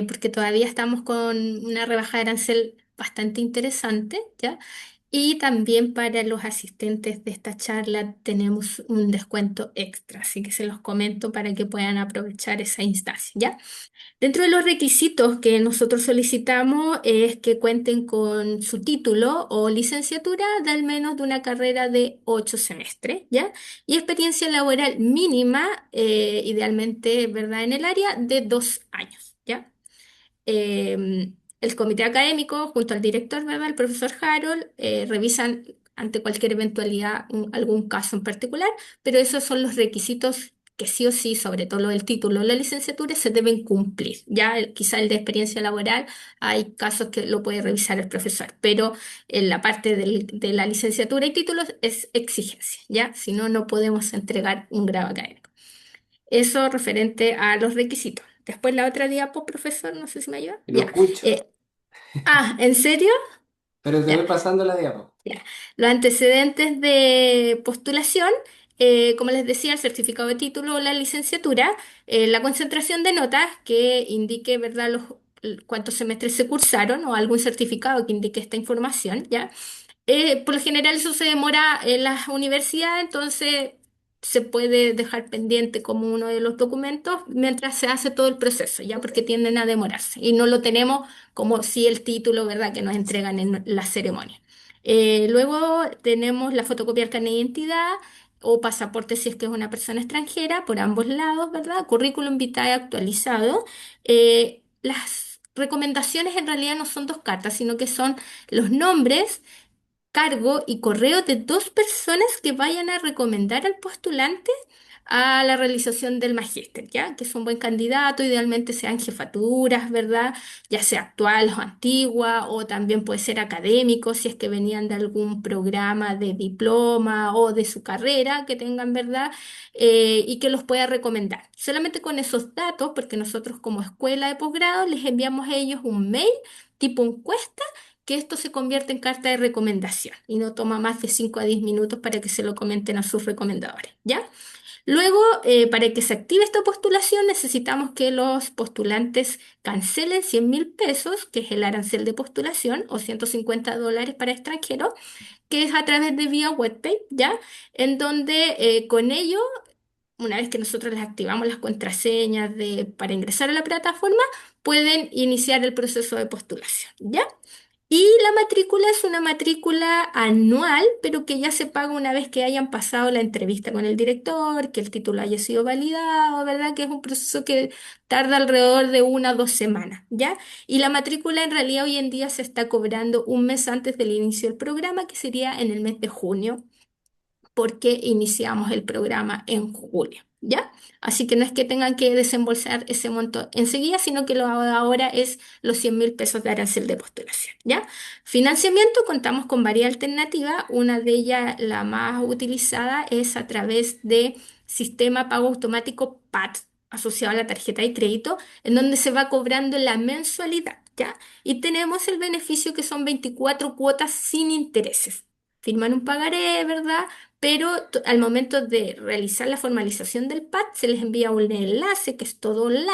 porque todavía estamos con una rebaja de arancel bastante interesante, ¿ya? Y también para los asistentes de esta charla tenemos un descuento extra, así que se los comento para que puedan aprovechar esa instancia, ¿ya? Dentro de los requisitos que nosotros solicitamos es que cuenten con su título o licenciatura de al menos de una carrera de 8 semestres, ¿ya? Y experiencia laboral mínima, idealmente, ¿verdad? En el área de 2 años, ¿ya? El comité académico, junto al director, ¿verdad? El profesor Harold, revisan ante cualquier eventualidad algún caso en particular, pero esos son los requisitos que sí o sí, sobre todo lo del título o la licenciatura, se deben cumplir. Ya quizá el de experiencia laboral, hay casos que lo puede revisar el profesor, pero en la parte de la licenciatura y títulos es exigencia, ¿ya? Si no, no podemos entregar un grado académico. Eso referente a los requisitos. Después la otra diapo, profesor, no sé si me ayuda. No Ya. escucho, Eh, ¿En serio? pero te voy Ya. pasando la diapo. Ya. Los antecedentes de postulación, como les decía, el certificado de título o la licenciatura, la concentración de notas que indique, ¿verdad?, cuántos semestres se cursaron o algún certificado que indique esta información, ¿ya? Por lo general eso se demora en las universidades, entonces se puede dejar pendiente como uno de los documentos mientras se hace todo el proceso, ¿ya? Porque tienden a demorarse y no lo tenemos como si el título, ¿verdad?, que nos entregan en la ceremonia. Luego tenemos la fotocopia del carnet de identidad o pasaporte si es que es una persona extranjera, por ambos lados, ¿verdad? Currículum vitae actualizado. Las recomendaciones en realidad no son 2 cartas, sino que son los nombres, cargo y correo de 2 personas que vayan a recomendar al postulante a la realización del magíster, ¿ya? Que es un buen candidato, idealmente sean jefaturas, ¿verdad? Ya sea actuales o antiguas, o también puede ser académicos, si es que venían de algún programa de diploma o de su carrera, que tengan, ¿verdad? Y que los pueda recomendar. Solamente con esos datos, porque nosotros como escuela de posgrado les enviamos a ellos un mail tipo encuesta que esto se convierte en carta de recomendación y no toma más de 5 a 10 minutos para que se lo comenten a sus recomendadores, ¿ya? Luego, para que se active esta postulación, necesitamos que los postulantes cancelen 100.000 pesos, que es el arancel de postulación, o $150 para extranjeros, que es a través de vía webpay, ¿ya? En donde con ello, una vez que nosotros les activamos las contraseñas para ingresar a la plataforma, pueden iniciar el proceso de postulación, ¿ya? Y la matrícula es una matrícula anual, pero que ya se paga una vez que hayan pasado la entrevista con el director, que el título haya sido validado, ¿verdad? Que es un proceso que tarda alrededor de 1 o 2 semanas, ¿ya? Y la matrícula en realidad hoy en día se está cobrando un mes antes del inicio del programa, que sería en el mes de junio porque iniciamos el programa en julio, ¿ya? Así que no es que tengan que desembolsar ese monto enseguida, sino que lo ahora es los 100.000 pesos de arancel de postulación, ¿ya? Financiamiento, contamos con varias alternativas. Una de ellas, la más utilizada, es a través de sistema pago automático PAT, asociado a la tarjeta de crédito, en donde se va cobrando la mensualidad, ¿ya? Y tenemos el beneficio que son 24 cuotas sin intereses. Firman un pagaré, ¿verdad? Pero al momento de realizar la formalización del PAT se les envía un enlace que es todo online,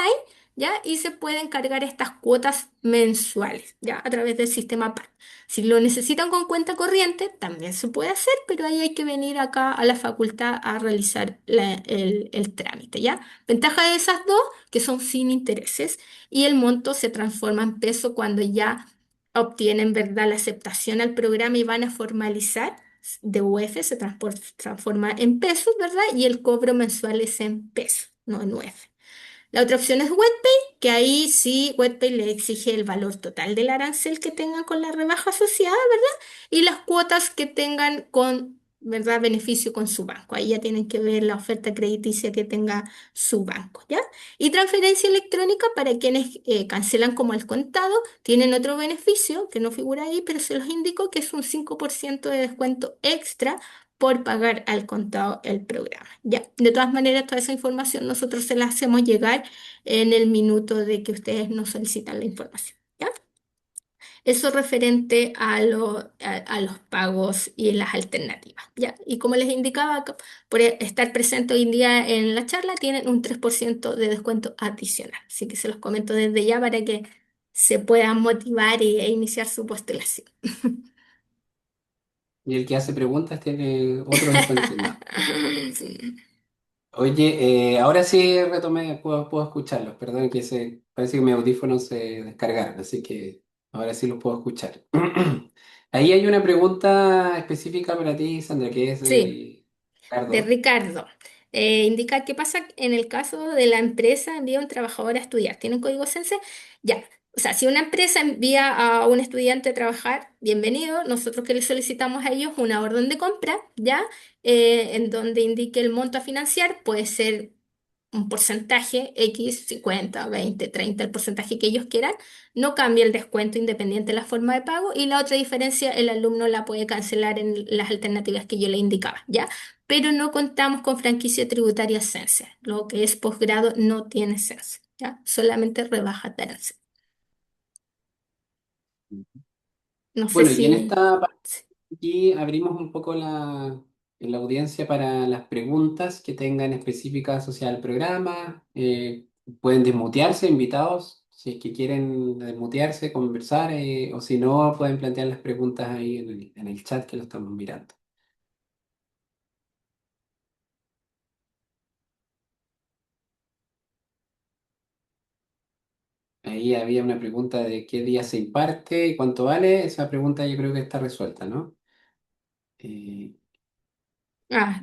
¿ya? Y se pueden cargar estas cuotas mensuales, ¿ya? A través del sistema PAT. Si lo necesitan con cuenta corriente, también se puede hacer, pero ahí hay que venir acá a la facultad a realizar el trámite, ¿ya? Ventaja de esas dos, que son sin intereses, y el monto se transforma en peso cuando ya obtienen, ¿verdad?, la aceptación al programa y van a formalizar de UF, transforma en pesos, ¿verdad? Y el cobro mensual es en pesos, no en UF. La otra opción es WetPay, que ahí sí WetPay le exige el valor total del arancel que tengan con la rebaja asociada, ¿verdad? Y las cuotas que tengan con, ¿verdad?, beneficio con su banco. Ahí ya tienen que ver la oferta crediticia que tenga su banco, ¿ya? Y transferencia electrónica para quienes cancelan como al contado, tienen otro beneficio que no figura ahí, pero se los indico que es un 5% de descuento extra por pagar al contado el programa. Ya, de todas maneras, toda esa información nosotros se la hacemos llegar en el minuto de que ustedes nos solicitan la información. ¿Ya? Eso referente a los pagos y las alternativas. ¿Ya? Y como les indicaba, por estar presente hoy en día en la charla, tienen un 3% de descuento adicional. Así que se los comento desde ya para que se puedan motivar e iniciar su postulación. Y el que hace preguntas tiene otro descuento asignado. Oye, ahora sí retomé, puedo escucharlos. Perdón que parece que mis audífonos se descargaron, así que ahora sí los puedo escuchar. Ahí hay una pregunta específica para ti, Sandra, que es Sí. de De Ricardo. Ricardo. Indica qué pasa en el caso de la empresa envía a un trabajador a estudiar. ¿Tienen código Sense? Ya. O sea, si una empresa envía a un estudiante a trabajar, bienvenido. Nosotros que le solicitamos a ellos una orden de compra, ¿ya? En donde indique el monto a financiar, puede ser un porcentaje X, 50, 20, 30, el porcentaje que ellos quieran, no cambia el descuento independiente de la forma de pago y la otra diferencia, el alumno la puede cancelar en las alternativas que yo le indicaba, ¿ya? Pero no contamos con franquicia tributaria Sense, lo que es posgrado no tiene Sense, ¿ya? Solamente rebaja de arancel. No sé Bueno, y en si... esta parte aquí abrimos un poco la audiencia para las preguntas que tengan específicas asociadas al programa. Pueden desmutearse, invitados, si es que quieren desmutearse, conversar, o si no, pueden plantear las preguntas ahí en el chat que lo estamos mirando. Ahí había una pregunta de qué día se imparte y cuánto vale. Esa pregunta yo creo que está resuelta, ¿no? Eh,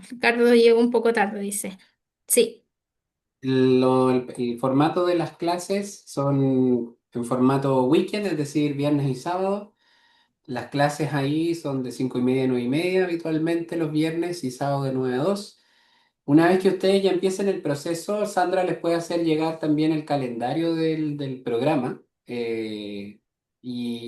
Ricardo llegó un poco tarde, dice. Sí. el formato de las clases son en formato weekend, es decir, viernes y sábado. Las clases ahí son de 5:30 a 9:30 habitualmente los viernes y sábado de 9 a 2. Una vez que ustedes ya empiecen el proceso, Sandra les puede hacer llegar también el calendario del programa, y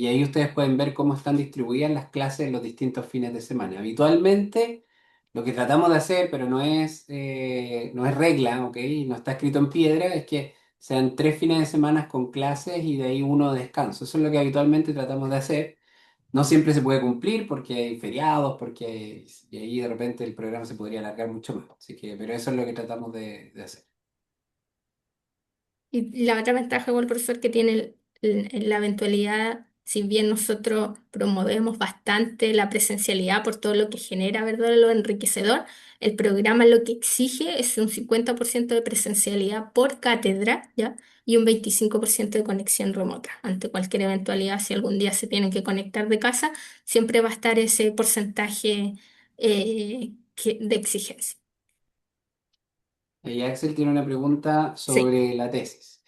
ahí ustedes pueden ver cómo están distribuidas las clases en los distintos fines de semana. Habitualmente lo que tratamos de hacer, pero no es regla, ¿ok? No está escrito en piedra, es que sean 3 fines de semana con clases y de ahí uno de descanso. Eso es lo que habitualmente tratamos de hacer. No siempre se puede cumplir porque hay feriados, y ahí de repente el programa se podría alargar mucho más. Así que, pero eso es lo que tratamos de hacer. Y la otra ventaja con el profesor que tiene la eventualidad, si bien nosotros promovemos bastante la presencialidad por todo lo que genera, ¿verdad? Lo enriquecedor, el programa lo que exige es un 50% de presencialidad por cátedra, ¿ya? Y un 25% de conexión remota. Ante cualquier eventualidad, si algún día se tienen que conectar de casa, siempre va a estar ese porcentaje de exigencia. Y Axel tiene una pregunta Sí. sobre la tesis.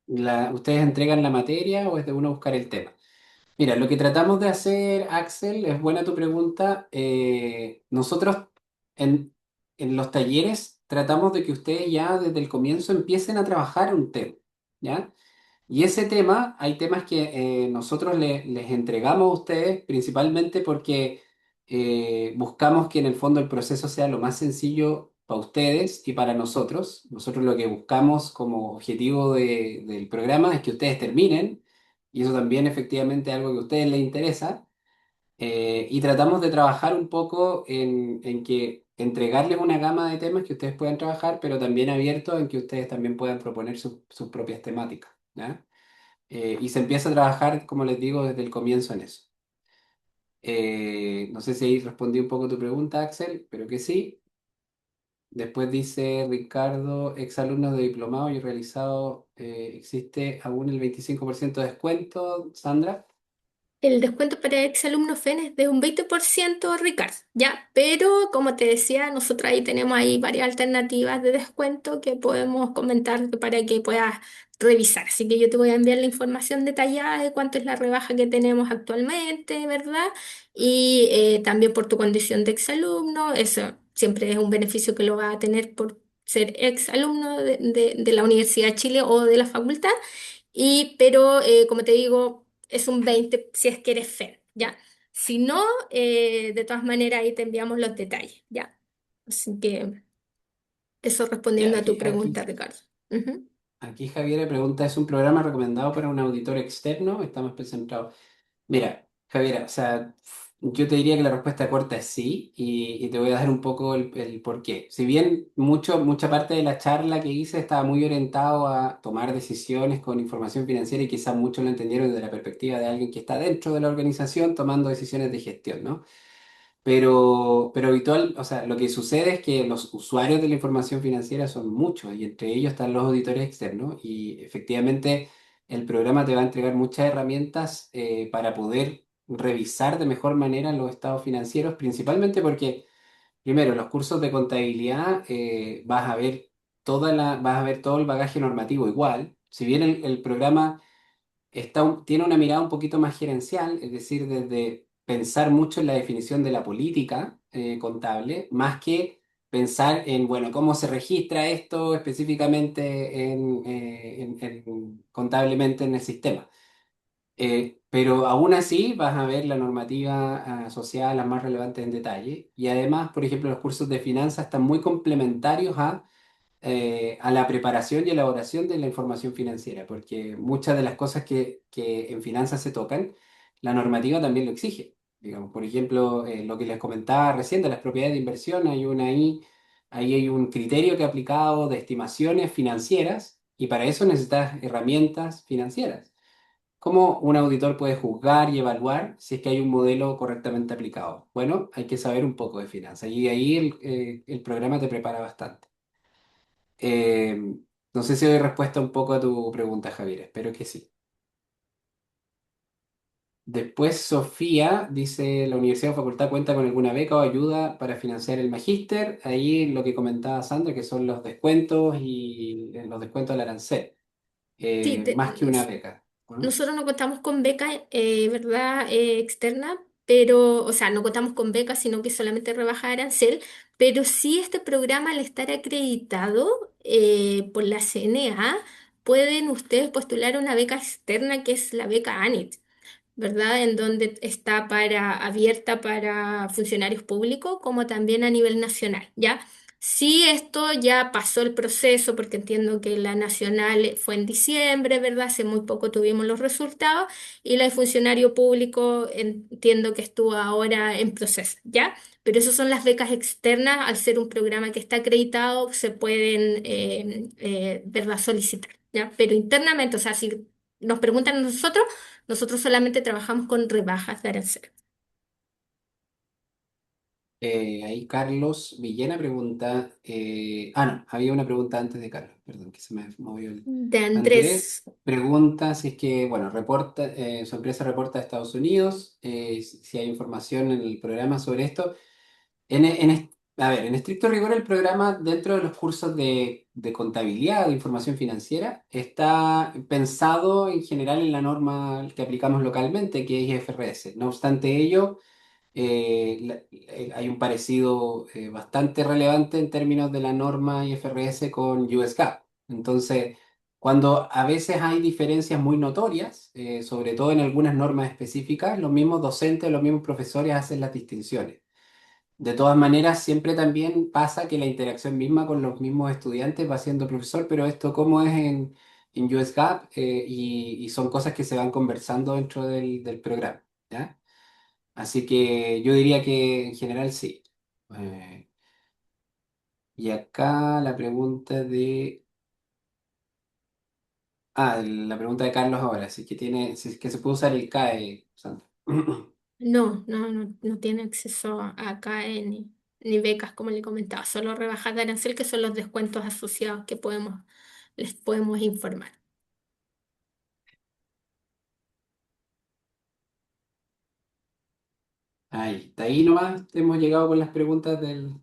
¿Ustedes entregan la materia o es de uno buscar el tema? Mira, lo que tratamos de hacer, Axel, es buena tu pregunta. Nosotros en, en los talleres tratamos de que ustedes ya desde el comienzo empiecen a trabajar un tema, ¿ya? Y ese tema, hay temas que nosotros les entregamos a ustedes principalmente porque buscamos que en el fondo el proceso sea lo más sencillo para ustedes y para nosotros. Nosotros lo que buscamos como objetivo del programa es que ustedes terminen, y eso también efectivamente es algo que a ustedes les interesa. Y tratamos de trabajar un poco en que entregarles una gama de temas que ustedes puedan trabajar, pero también abiertos en que ustedes también puedan proponer sus propias temáticas, ¿ya? Y se empieza a trabajar, como les digo, desde el comienzo en eso. No sé si ahí respondí un poco tu pregunta, Axel, pero que sí. Después dice Ricardo, exalumnos de diplomado y realizado, ¿existe aún el 25% de descuento, Sandra? El descuento para exalumnos FEN es de un 20%, Ricardo, ya, pero como te decía, nosotros ahí tenemos ahí varias alternativas de descuento que podemos comentar para que puedas revisar. Así que yo te voy a enviar la información detallada de cuánto es la rebaja que tenemos actualmente, ¿verdad? Y también por tu condición de exalumno, eso siempre es un beneficio que lo vas a tener por ser exalumno de la Universidad de Chile o de la facultad. Pero, como te digo, es un 20 si es que eres FED, ¿ya? Si no, de todas maneras ahí te enviamos los detalles, ¿ya? Así que eso Ya, respondiendo a tu pregunta, Ricardo. Ujú. aquí Javier pregunta, ¿es un programa recomendado para un auditor externo? Estamos presentados. Mira, Javiera, o sea, yo te diría que la respuesta corta es sí, y te voy a dar un poco el por qué. Si bien mucha parte de la charla que hice estaba muy orientado a tomar decisiones con información financiera y quizás muchos lo entendieron desde la perspectiva de alguien que está dentro de la organización tomando decisiones de gestión, ¿no? Pero habitual, o sea, lo que sucede es que los usuarios de la información financiera son muchos y entre ellos están los auditores externos y efectivamente el programa te va a entregar muchas herramientas para poder revisar de mejor manera los estados financieros, principalmente porque, primero, los cursos de contabilidad vas a ver todo el bagaje normativo igual. Si bien el programa tiene una mirada un poquito más gerencial, es decir, desde pensar mucho en la definición de la política contable, más que pensar en, bueno, cómo se registra esto específicamente contablemente en el sistema. Pero aún así vas a ver la normativa asociada a las más relevantes en detalle. Y además, por ejemplo, los cursos de finanzas están muy complementarios a la preparación y elaboración de la información financiera, porque muchas de las cosas que en finanzas se tocan, la normativa también lo exige. Digamos, por ejemplo, lo que les comentaba recién de las propiedades de inversión, ahí hay un criterio que ha aplicado de estimaciones financieras y para eso necesitas herramientas financieras. ¿Cómo un auditor puede juzgar y evaluar si es que hay un modelo correctamente aplicado? Bueno, hay que saber un poco de finanzas y ahí el programa te prepara bastante. Eh, no sé si doy respuesta un poco a tu pregunta, Javier. Espero que sí. Después, Sofía dice, ¿la universidad o facultad cuenta con alguna beca o ayuda para financiar el magíster? Ahí lo que comentaba Sandra, que son los descuentos y los descuentos del arancel, Sí, más que una beca. ¿No? nosotros no contamos con beca, ¿verdad? Externa, pero, o sea, no contamos con beca, sino que solamente rebaja arancel, pero sí este programa al estar acreditado por la CNA, pueden ustedes postular una beca externa que es la beca ANIT. ¿Verdad? En donde está abierta para funcionarios públicos como también a nivel nacional, ¿ya? Sí, esto ya pasó el proceso porque entiendo que la nacional fue en diciembre, ¿verdad? Hace muy poco tuvimos los resultados y la de funcionario público entiendo que estuvo ahora en proceso, ¿ya? Pero esas son las becas externas, al ser un programa que está acreditado, se pueden, ¿verdad? Solicitar, ¿ya? Pero internamente, o sea, si nos preguntan a nosotros, nosotros solamente trabajamos con rebajas de arancel. Ahí Carlos Villena pregunta, no, había una pregunta antes de Carlos, perdón, que se me movió el... De Andrés. Andrés pregunta si es que, bueno, su empresa reporta a Estados Unidos, si hay información en el programa sobre esto. A ver, en estricto rigor, el programa dentro de los cursos de contabilidad, de información financiera, está pensado en general en la norma que aplicamos localmente, que es IFRS. No obstante ello, hay un parecido bastante relevante en términos de la norma IFRS con US GAAP. Entonces, cuando a veces hay diferencias muy notorias, sobre todo en algunas normas específicas, los mismos docentes, los mismos profesores hacen las distinciones. De todas maneras, siempre también pasa que la interacción misma con los mismos estudiantes va siendo profesor, pero esto como es en US GAAP, y son cosas que se van conversando dentro del programa, ¿ya? Así que yo diría que en general sí. Eh, y acá la pregunta la pregunta de Carlos ahora, si es que se puede usar el CAE, Sandra. No, no tiene acceso a KN. ni becas, como le comentaba, solo rebajas de arancel, que son los descuentos asociados que les podemos informar. Ahí, hasta ahí nomás hemos llegado con las preguntas del...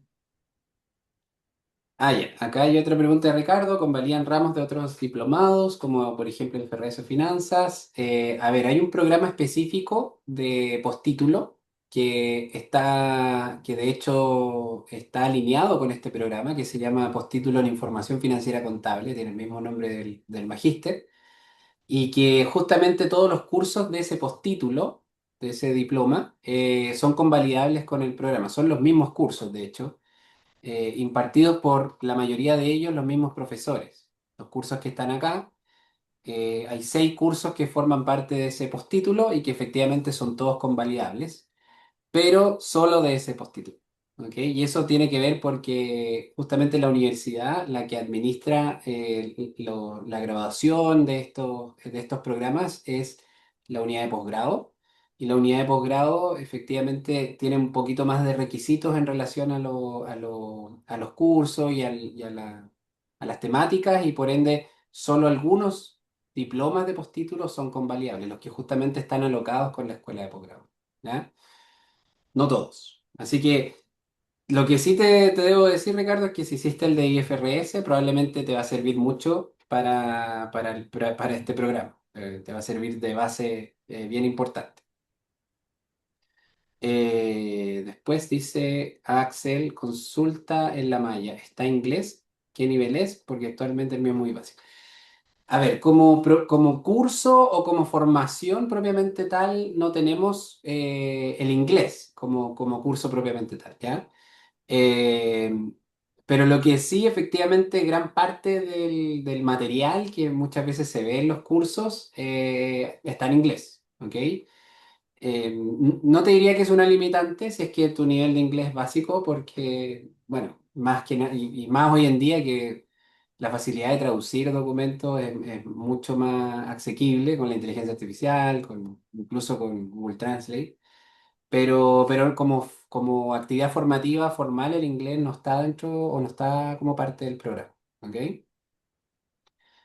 Ah, ya. Acá hay otra pregunta de Ricardo. ¿Convalían ramos de otros diplomados, como por ejemplo el FRS o Finanzas? A ver, hay un programa específico de postítulo que de hecho está alineado con este programa, que se llama Postítulo en Información Financiera Contable, tiene el mismo nombre del magíster, y que justamente todos los cursos de ese postítulo, de ese diploma, son convalidables con el programa. Son los mismos cursos, de hecho impartidos por la mayoría de ellos los mismos profesores. Los cursos que están acá, hay 6 cursos que forman parte de ese postítulo y que efectivamente son todos convalidables, pero solo de ese postítulo. ¿Ok? Y eso tiene que ver porque justamente la universidad, la que administra la graduación de estos programas, es la unidad de posgrado. Y la unidad de posgrado efectivamente tiene un poquito más de requisitos en relación a los cursos y a las temáticas, y por ende solo algunos diplomas de postítulo son convalidables, los que justamente están alocados con la escuela de posgrado. ¿Ya? No todos. Así que lo que sí te debo decir, Ricardo, es que si hiciste el de IFRS, probablemente te va a servir mucho para este programa. Te va a servir de base bien importante. Después dice Axel, consulta en la malla. ¿Está inglés? ¿Qué nivel es? Porque actualmente el mío es muy básico. A ver, como curso o como formación propiamente tal, no tenemos el inglés como curso propiamente tal, ¿ya? Eh, pero lo que sí, efectivamente, gran parte del material que muchas veces se ve en los cursos está en inglés, ¿ok? No te diría que es una limitante si es que tu nivel de inglés es básico, porque, bueno, más que y más hoy en día que la facilidad de traducir documentos es mucho más asequible con la inteligencia artificial, incluso con Google Translate. Pero como actividad formativa formal, el inglés no está dentro o no está como parte del programa. ¿Ok?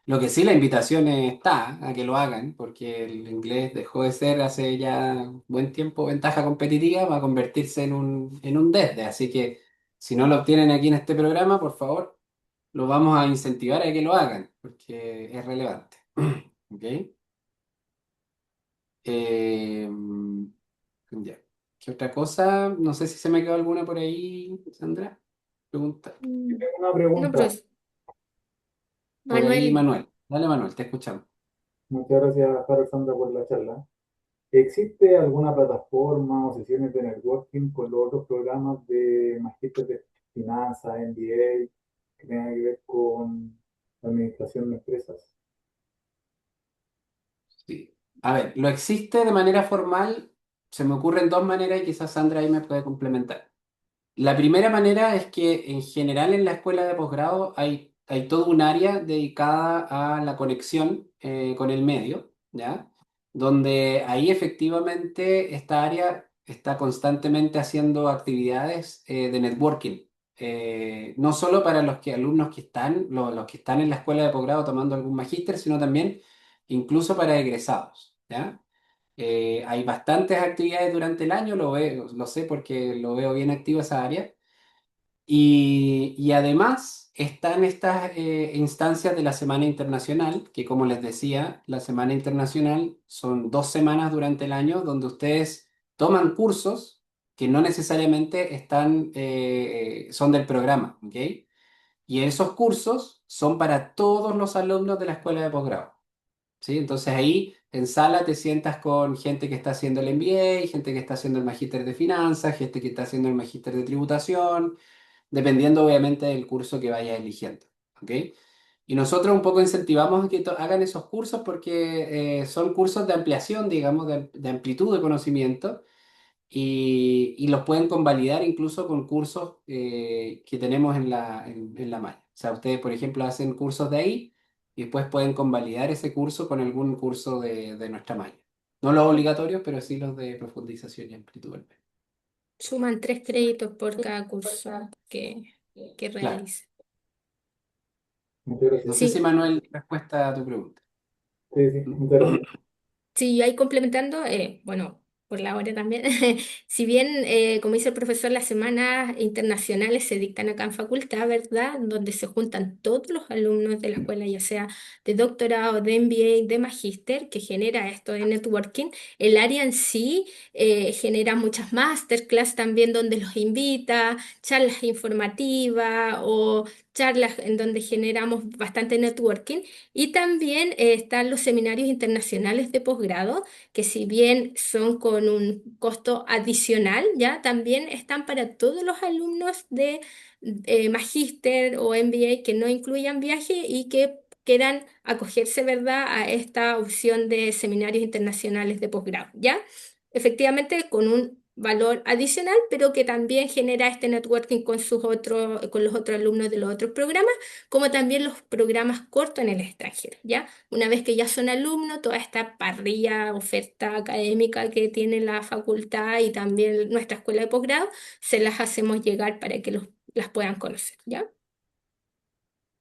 Lo que sí, la invitación está a que lo hagan, porque el inglés dejó de ser hace ya buen tiempo ventaja competitiva para convertirse en un desde. Así que si no lo obtienen aquí en este programa, por favor, lo vamos a incentivar a que lo hagan, porque es relevante. ¿Ok? Eh, ya. ¿Qué otra cosa? No sé si se me quedó alguna por ahí, Sandra. Pregunta. Mm, Tengo una No, pregunta. pues, Por ahí, Manuel. Manuel. Dale, Manuel, te escuchamos. Muchas gracias, Alexandra, por la charla. ¿Existe alguna plataforma o sesiones de networking con los otros programas de magíster de finanzas, MBA, que tengan que ver con la administración de empresas? Sí. A ver, lo existe de manera formal, se me ocurren dos maneras y quizás Sandra ahí me puede complementar. La primera manera es que en general en la escuela de posgrado hay todo un área dedicada a la conexión con el medio, ¿ya? Donde ahí efectivamente esta área está constantemente haciendo actividades de networking. No solo para alumnos que están, los que están en la escuela de posgrado tomando algún magíster, sino también incluso para egresados, ¿ya? Hay bastantes actividades durante el año, lo sé porque lo veo bien activa esa área. Y además están estas instancias de la Semana Internacional, que como les decía, la Semana Internacional son 2 semanas durante el año donde ustedes toman cursos que no necesariamente son del programa, ¿ok? Y esos cursos son para todos los alumnos de la escuela de posgrado. ¿Sí? Entonces ahí en sala te sientas con gente que está haciendo el MBA, gente que está haciendo el magíster de finanzas, gente que está haciendo el magíster de tributación, dependiendo obviamente del curso que vayas eligiendo. ¿Ok? Y nosotros un poco incentivamos a que hagan esos cursos porque son cursos de ampliación, digamos, de amplitud de conocimiento, y los pueden convalidar incluso con cursos que tenemos en la malla. O sea, ustedes, por ejemplo, hacen cursos de ahí y después pueden convalidar ese curso con algún curso de nuestra malla. No los obligatorios, pero sí los de profundización y amplitud del medio. Suman 3 créditos por cada curso que Claro. realice. Muchas gracias. No sé si Sí, Manuel respuesta a tu pregunta. Sí, sí, muchas gracias. sí, ahí complementando, bueno, por la hora también, si bien, como dice el profesor, las semanas internacionales se dictan acá en facultad, ¿verdad? Donde se juntan todos los alumnos de la escuela, ya sea de doctorado, de MBA, de magíster, que genera esto de networking. El área en sí genera muchas masterclass también donde los invita, charlas informativas o charlas en donde generamos bastante networking. Y también están los seminarios internacionales de posgrado, que si bien son con un costo adicional, ya también están para todos los alumnos de magíster o MBA que no incluyan viaje y que quieran acogerse, ¿verdad?, a esta opción de seminarios internacionales de posgrado, ¿ya? Efectivamente, con un valor adicional, pero que también genera este networking con con los otros alumnos de los otros programas, como también los programas cortos en el extranjero, ¿ya? Una vez que ya son alumnos, toda esta parrilla, oferta académica que tiene la facultad y también nuestra escuela de posgrado, se las hacemos llegar para que las puedan conocer, ¿ya?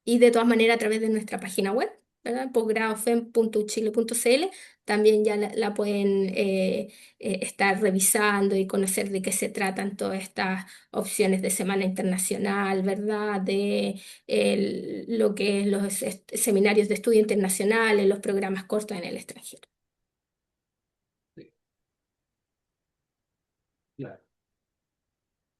Y de todas maneras a través de nuestra página web, ¿verdad? Posgradofem.uchile.cl, también ya la pueden estar revisando y conocer de qué se tratan todas estas opciones de Semana Internacional, ¿verdad? De lo que es los seminarios de estudio internacionales, los programas cortos en el extranjero. Sí, claro.